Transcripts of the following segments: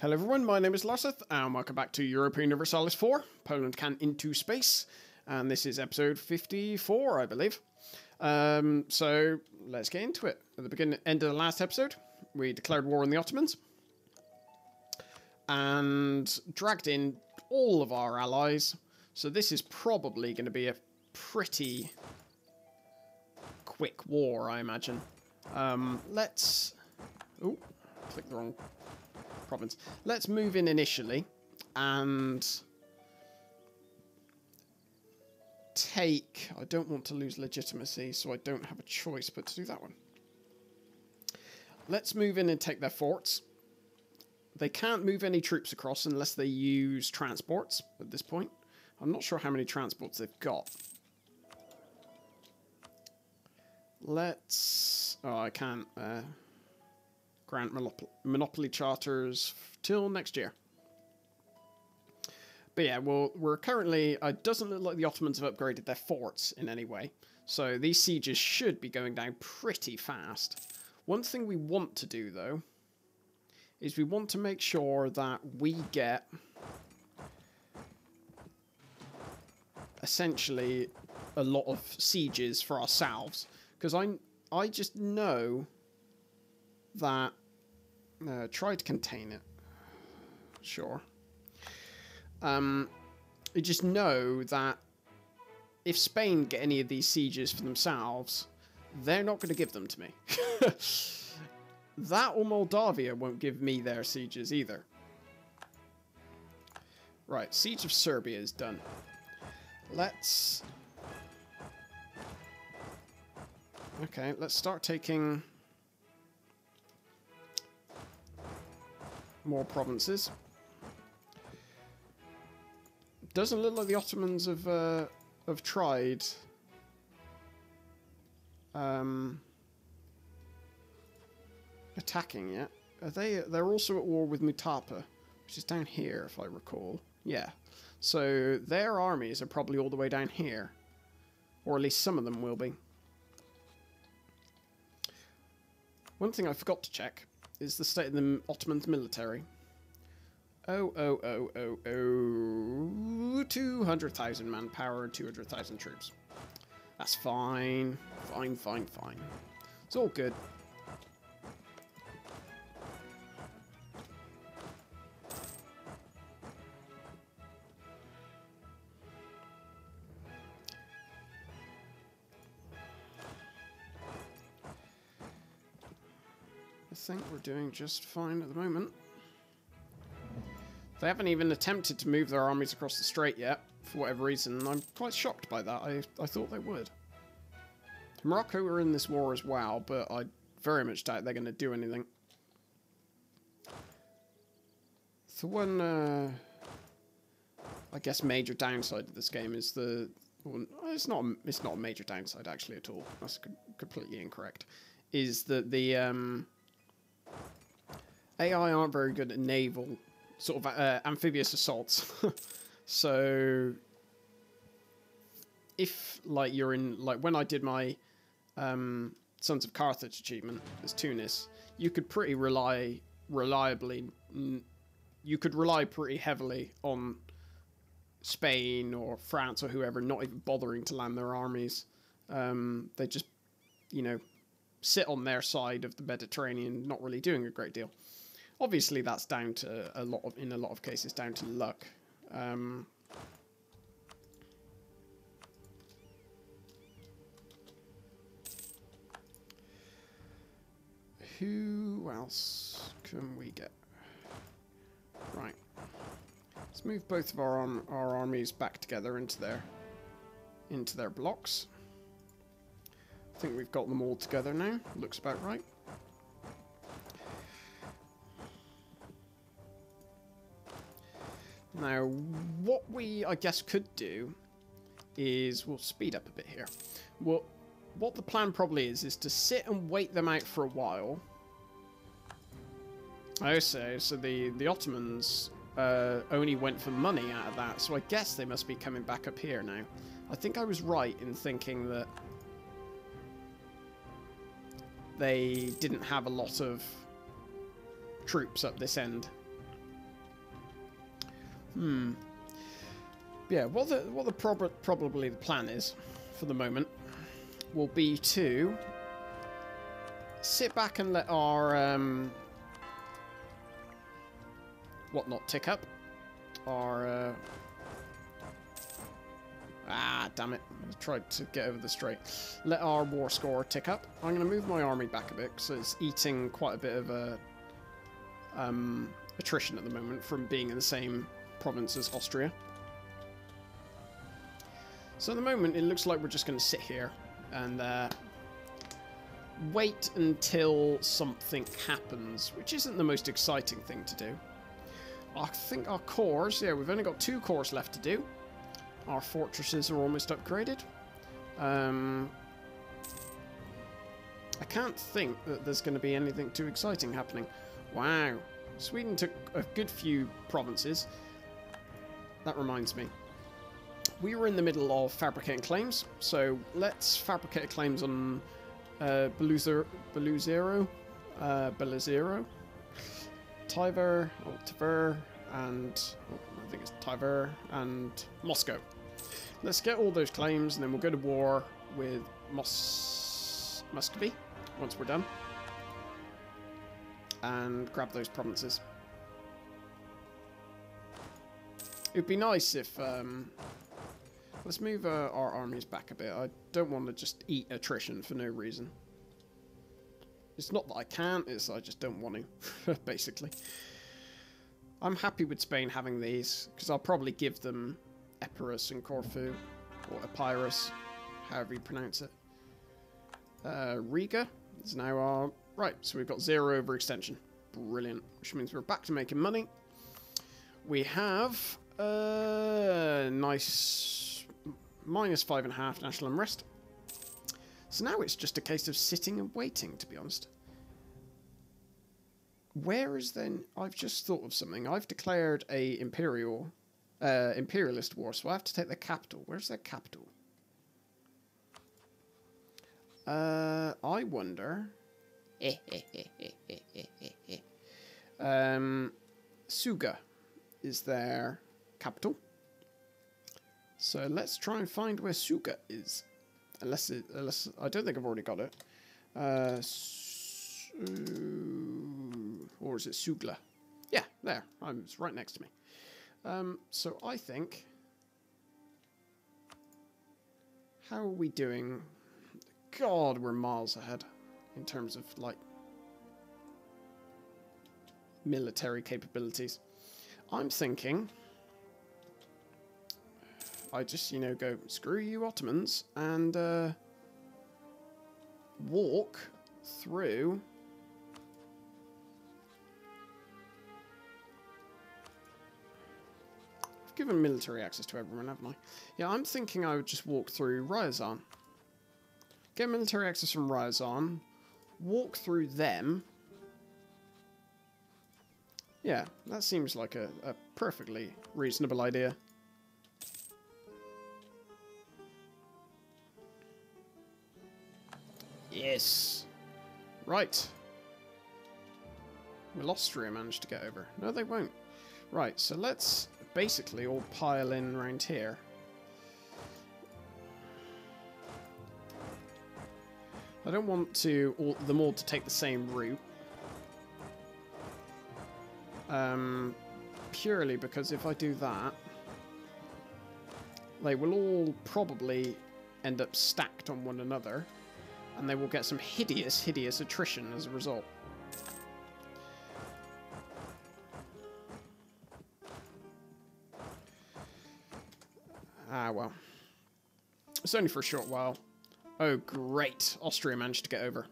Hello everyone, my name is Larseth, and welcome back to Europa Universalis IV, Poland can into space, and this is episode 54, I believe. So, let's get into it. At the end of the last episode, we declared war on the Ottomans, and dragged in all of our allies, so this is probably going to be a pretty quick war, I imagine. Let's... Oh, click the wrong province. Let's move in initially and take... I don't want to lose legitimacy, so I don't have a choice but to do that one. Let's move in and take their forts. They can't move any troops across unless they use transports at this point. I'm not sure how many transports they've got. Let's... Oh, I can't grant monopoly charters till next year. But yeah, well, we're currently... It doesn't look like the Ottomans have upgraded their forts in any way. So these sieges should be going down pretty fast. One thing we want to do, though, is we want to make sure that we get essentially a lot of sieges for ourselves. Because I just know that... try to contain it. Sure. I just know that if Spain get any of these sieges for themselves, they're not going to give them to me. That or Moldavia won't give me their sieges either. Right, Siege of Serbia is done. Let's... Okay, let's start taking more provinces. Doesn't look like the Ottomans have tried attacking yet. Are they? They're also at war with Mutapa, which is down here, if I recall. Yeah. So their armies are probably all the way down here, or at least some of them will be. One thing I forgot to check is the state of the Ottomans military. 200,000 manpower, 200,000 troops. That's fine. Fine. It's all good. I think we're doing just fine at the moment. They haven't even attempted to move their armies across the strait yet, for whatever reason. I'm quite shocked by that. I thought they would. Morocco are in this war as well, but I very much doubt they're going to do anything. The one, I guess, major downside of this game is the... Well, it's not a major downside, actually, at all. That's completely incorrect. Is that the... AI aren't very good at naval, sort of amphibious assaults. So, if, like, you're in, like, when I did my Sons of Carthage achievement as Tunis, you could pretty rely pretty heavily on Spain or France or whoever not even bothering to land their armies. They just, you know, sit on their side of the Mediterranean, not really doing a great deal. Obviously, that's down to in a lot of cases, down to luck. Who else can we get? Right. Let's move both of our armies back together into their blocks. I think we've got them all together now. Looks about right. Now, what we, I guess, could do is... We'll speed up a bit here. What the plan probably is to sit and wait them out for a while. I say, so the Ottomans only went for money out of that, so I guess they must be coming back up here now. I think I was right in thinking that they didn't have a lot of troops up this end. Yeah, probably the plan is, for the moment, will be to sit back and let our whatnot tick up. Our damn it! I tried to get over the straight. Let our war score tick up. I'm going to move my army back a bit because it's eating quite a bit of attrition at the moment from being in the same province as Austria. So at the moment, it looks like we're just going to sit here and wait until something happens, which isn't the most exciting thing to do. I think our cores, yeah, we've only got 2 cores left to do. Our fortresses are almost upgraded. I can't think that there's going to be anything too exciting happening. Wow. Sweden took a good few provinces. That reminds me. We were in the middle of fabricating claims, so let's fabricate claims on Beluzero, Tiver, and I think it's Tiver and Moscow. Let's get all those claims, and then we'll go to war with Muscovy once we're done, and grab those provinces. It'd be nice if let's move our armies back a bit. I don't want to just eat attrition for no reason. It's not that I can't, it's I just don't want to, basically. I'm happy with Spain having these, because I'll probably give them Epirus and Corfu, or Epirus, however you pronounce it. Riga is now our... Right, so we've got 0 overextension. Brilliant. Which means we're back to making money. We have nice -5.5 national unrest. So now it's just a case of sitting and waiting, to be honest. Where is then... I've just thought of something. I've declared a imperialist war, so I have to take the capital. Where's their capital? I wonder... Suga is their capital. So let's try and find where Suga is. Unless I don't think I've already got it. Or is it Sugla? Yeah, there. It's right next to me. So I think... How are we doing? God, we're miles ahead in terms of, like, military capabilities. I'm thinking... I just, you know, go, screw you Ottomans, and walk through... I've given military access to everyone, haven't I? Yeah, I'm thinking I would just walk through Ryazan. Get military access from Ryazan, walk through them. Yeah, that seems like a perfectly reasonable idea. Yes. Right. Will Austria manage to get over? No, they won't. Right, so let's basically all pile in around here. I don't want them all to take the same route. Purely because if I do that, they will all probably end up stacked on one another. And they will get some hideous, hideous attrition as a result. Ah, well. It's only for a short while. Oh, great. Austria managed to get over.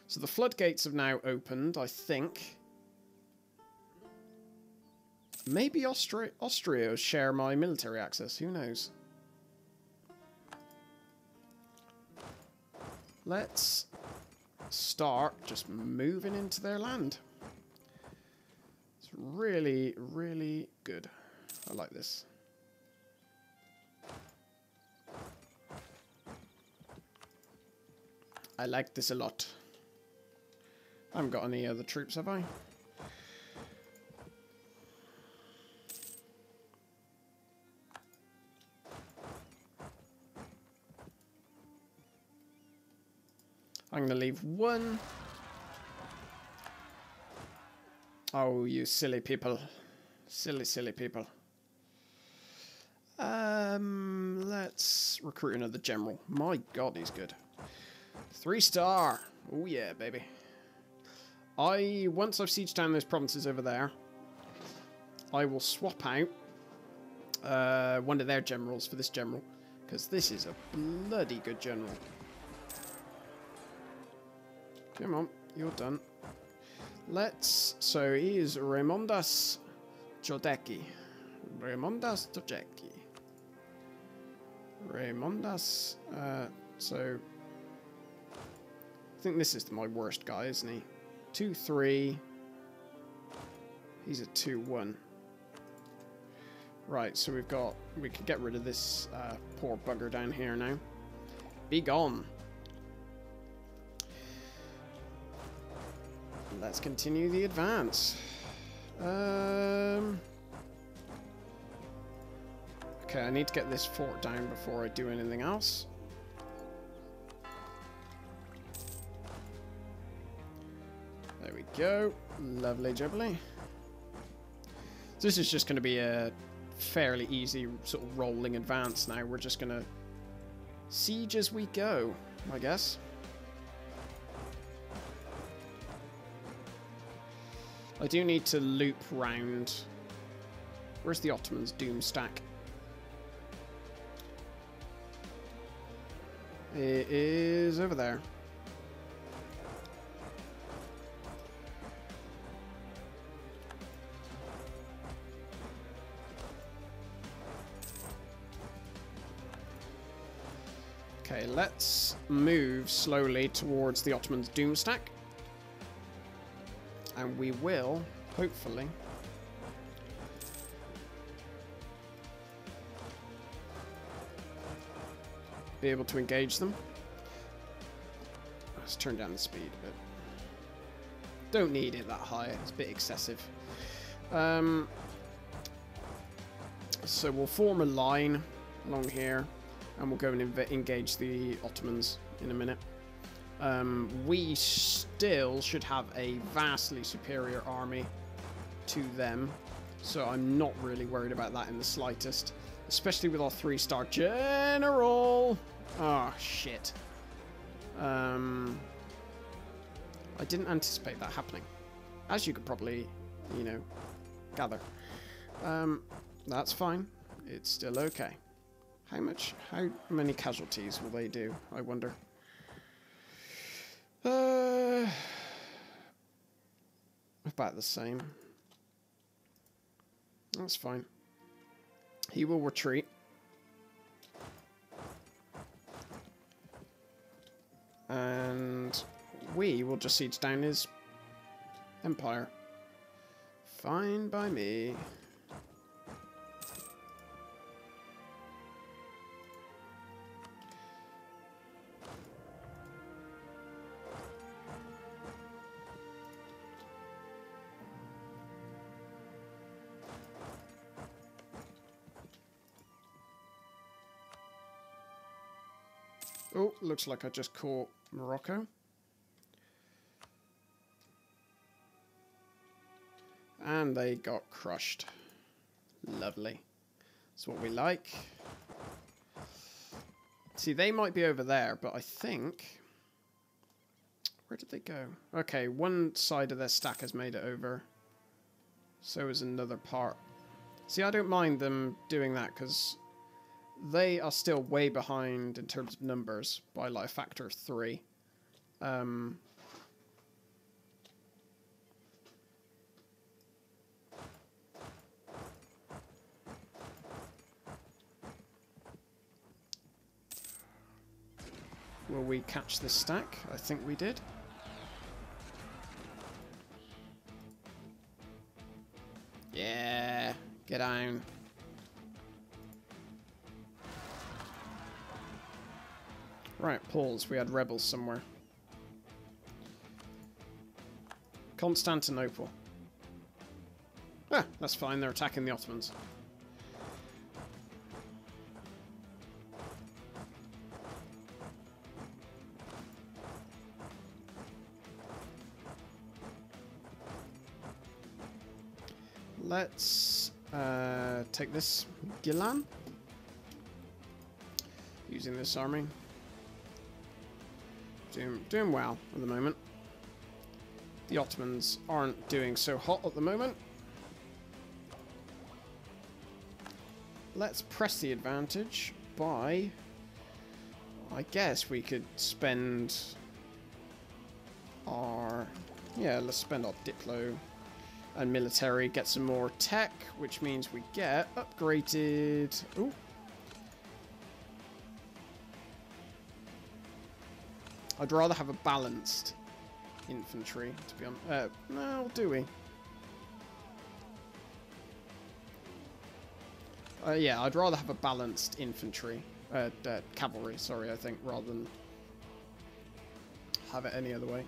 So the floodgates have now opened, I think. Maybe Austria share my military access. Who knows? Let's start just moving into their land. It's really, really good. I like this. I like this a lot. I haven't got any other troops, have I? I'm going to leave one. Oh, you silly people. Silly, silly people. Let's recruit another general. My god, he's good. 3-star. Oh yeah, baby. Once I've sieged down those provinces over there, I will swap out one of their generals for this general, because this is a bloody good general. Come on, you're done. So he is Raimondas Jodecki. Raimondas Jodecki. Raimondas, so I think this is my worst guy, isn't he? 2-3. He's a 2-1. Right, so we can get rid of this poor bugger down here now. Be gone. Let's continue the advance. Okay, I need to get this fort down before I do anything else. There we go. Lovely jubbly. So this is just going to be a fairly easy sort of rolling advance now. We're just going to siege as we go, I guess. I do need to loop round. Where's the Ottomans' doom stack? It is over there. Okay, let's move slowly towards the Ottomans' doom stack. And we will, hopefully, be able to engage them. Let's turn down the speed a bit. Don't need it that high, it's a bit excessive. So we'll form a line along here, and we'll go and engage the Ottomans in a minute. We still should have a vastly superior army to them, so I'm not really worried about that in the slightest, especially with our 3-star general. Oh shit. I didn't anticipate that happening, as you could probably, you know, gather. That's fine, it's still okay. How many casualties will they do, I wonder? About the same. That's fine. He will retreat. And we will just siege down his empire. Fine by me. Oh, looks like I just caught Morocco. And they got crushed. Lovely. That's what we like. See, they might be over there, but I think... Where did they go? Okay, one side of their stack has made it over. So is another part. See, I don't mind them doing that, because they are still way behind in terms of numbers by like a factor of 3. Will we catch this stack? I think we did. Yeah, get down. Right, Pauls, we had rebels somewhere. Constantinople. Ah, that's fine, they're attacking the Ottomans. let's take this Gilan. Using this army. Doing well at the moment. The Ottomans aren't doing so hot at the moment. Let's press the advantage by... I guess we could spend our... Yeah, let's spend our Diplo and military, get some more tech, which means we get upgraded... Ooh. I'd rather have a balanced infantry, to be honest. No, do we? Yeah, I'd rather have a balanced infantry. Cavalry, sorry, I think, rather than have it any other way.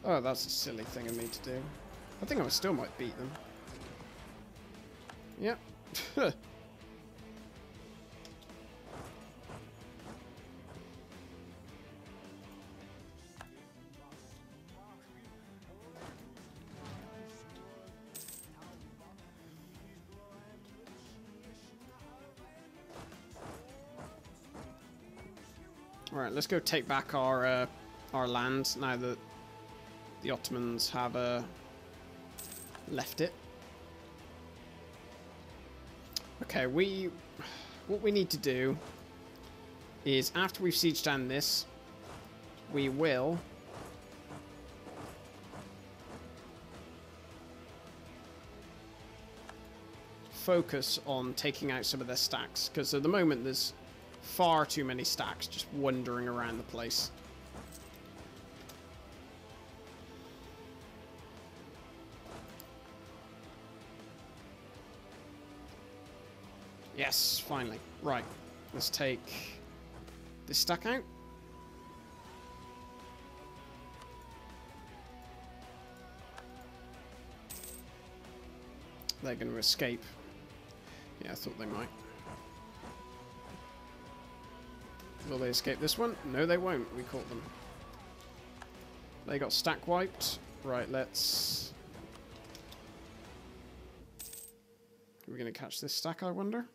Oh, that's a silly thing of me to do. I think I still might beat them. Yep. Alright, let's go take back our land now that the Ottomans have left it. Okay, what we need to do is after we've sieged down this, we will focus on taking out some of their stacks, because at the moment there's far too many stacks just wandering around the place. Yes, finally. Right, let's take this stack out. They're going to escape. Yeah, I thought they might. Will they escape this one? No, they won't. We caught them. They got stack wiped. Right, let's... Are we going to catch this stack, I wonder?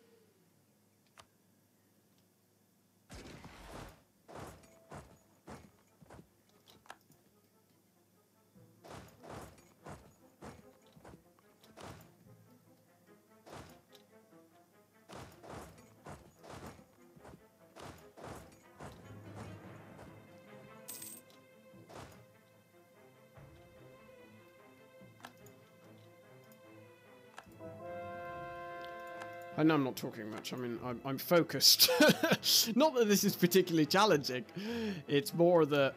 I know I'm not talking much. I mean, I'm focused. Not that this is particularly challenging. It's more that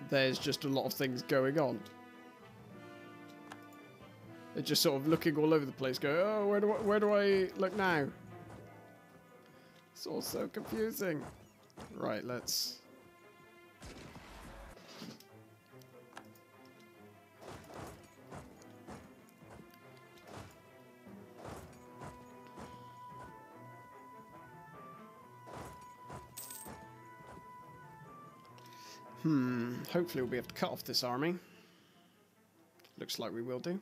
there's just a lot of things going on. They're just sort of looking all over the place, going, "Oh, where do I look now?" It's all so confusing. Right, let's. Hopefully we'll be able to cut off this army. Looks like we will do.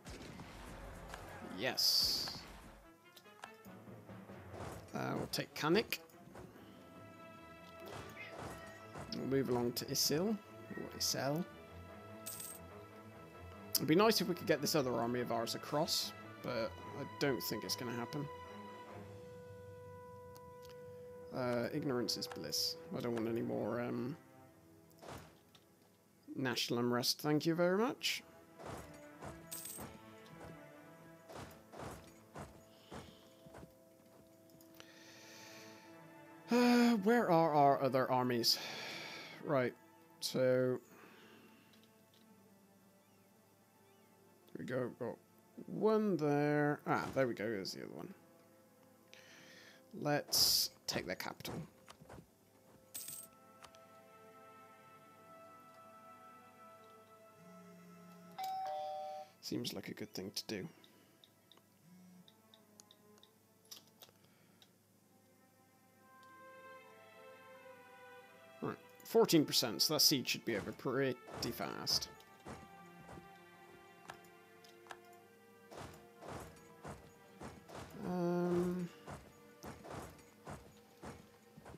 Yes. We'll take Kanik. We'll move along to Isil. Or Isel. It'd be nice if we could get this other army of ours across, but I don't think it's going to happen. Ignorance is bliss. I don't want any more... national unrest, thank you very much. Where are our other armies? Right, so... Here we go, got one there. Ah, there we go, there's the other one. Let's take their capital. Seems like a good thing to do. Right, 14%, so that siege should be over pretty fast.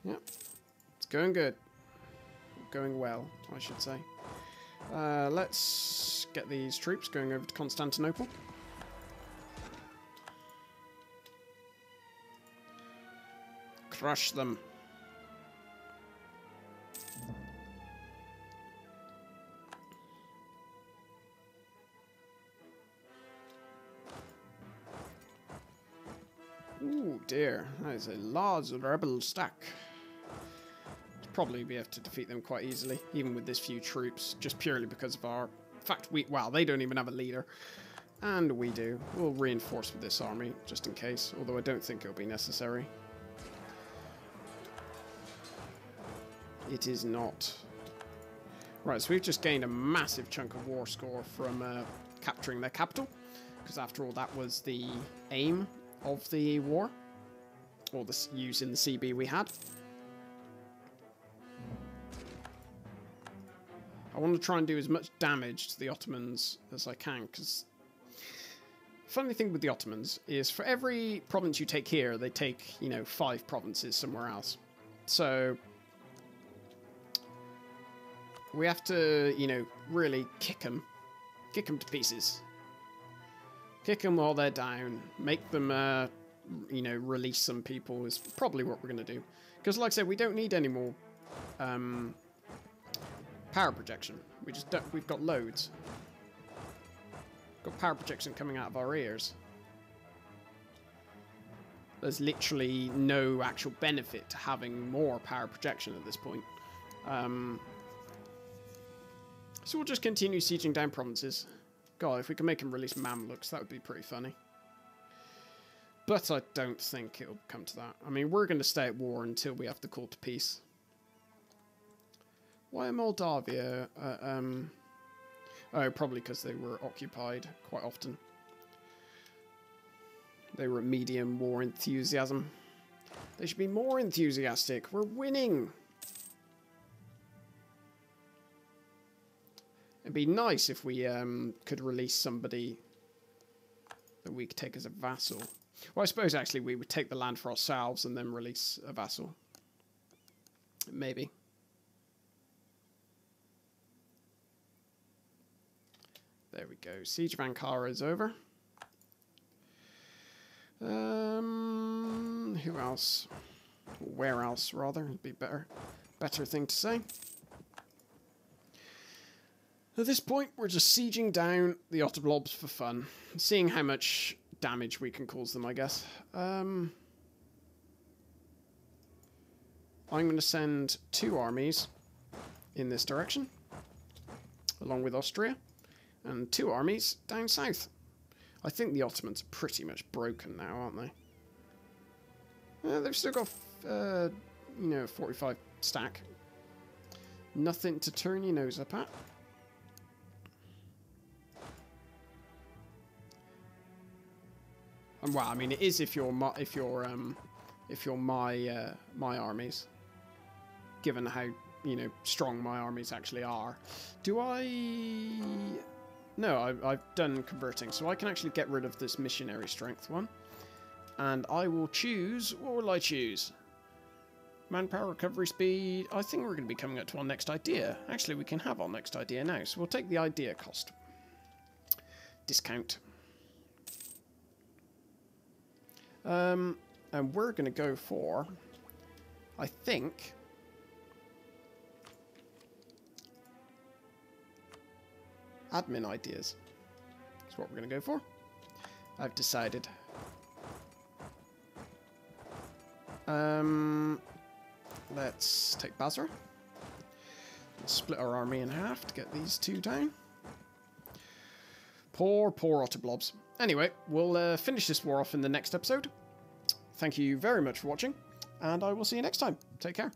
Yeah, it's going good. Going well, I should say. Let's get these troops going over to Constantinople. Crush them. Ooh, dear. That is a large rebel stack. Probably be able to defeat them quite easily, even with this few troops, just purely because of our... In fact, well, they don't even have a leader. And we do. We'll reinforce with this army, just in case, although I don't think it'll be necessary. It is not. Right, so we've just gained a massive chunk of war score from capturing their capital, because after all, that was the aim of the war, or the use in the CB we had. I want to try and do as much damage to the Ottomans as I can, because funny thing with the Ottomans is for every province you take here, they take, you know, 5 provinces somewhere else. So we have to, you know, really kick them to pieces. Kick them while they're down, make them, you know, release some people is probably what we're going to do. Because like I said, we don't need any more power projection. We've got loads. Got power projection coming out of our ears. There's literally no actual benefit to having more power projection at this point. So we'll just continue sieging down provinces. God, if we can make them release Mamluks, that would be pretty funny. But I don't think it'll come to that. I mean, we're going to stay at war until we have to call to peace. Why Moldavia? Oh, probably because they were occupied quite often. They were at medium war enthusiasm. They should be more enthusiastic. We're winning. It'd be nice if we could release somebody that we could take as a vassal. Well, I suppose actually we would take the land for ourselves and then release a vassal. Maybe. There we go. Siege of Ankara is over. Who else? Where else, rather? Would be better thing to say. At this point, we're just sieging down the Ottoblobs for fun, seeing how much damage we can cause them, I guess. I'm going to send 2 armies in this direction, along with Austria, and 2 armies down south. I think the Ottomans are pretty much broken now, aren't they? They've still got, you know, 45 stack. Nothing to turn your nose up at. And well, I mean, it is if you're my armies, given how, you know, strong my armies actually are. Do I? No, I've done converting, so I can actually get rid of this missionary strength one, and I will choose. What will I choose? Manpower recovery speed. I think we're going to be coming up to our next idea. Actually, we can have our next idea now, so we'll take the idea cost discount. And we're going to go for, I think, admin ideas. That's what we're going to go for. I've decided. Let's take Basra. Let's split our army in half to get these 2 down. Poor Ottoblobs. Anyway, we'll finish this war off in the next episode. Thank you very much for watching, and I will see you next time. Take care.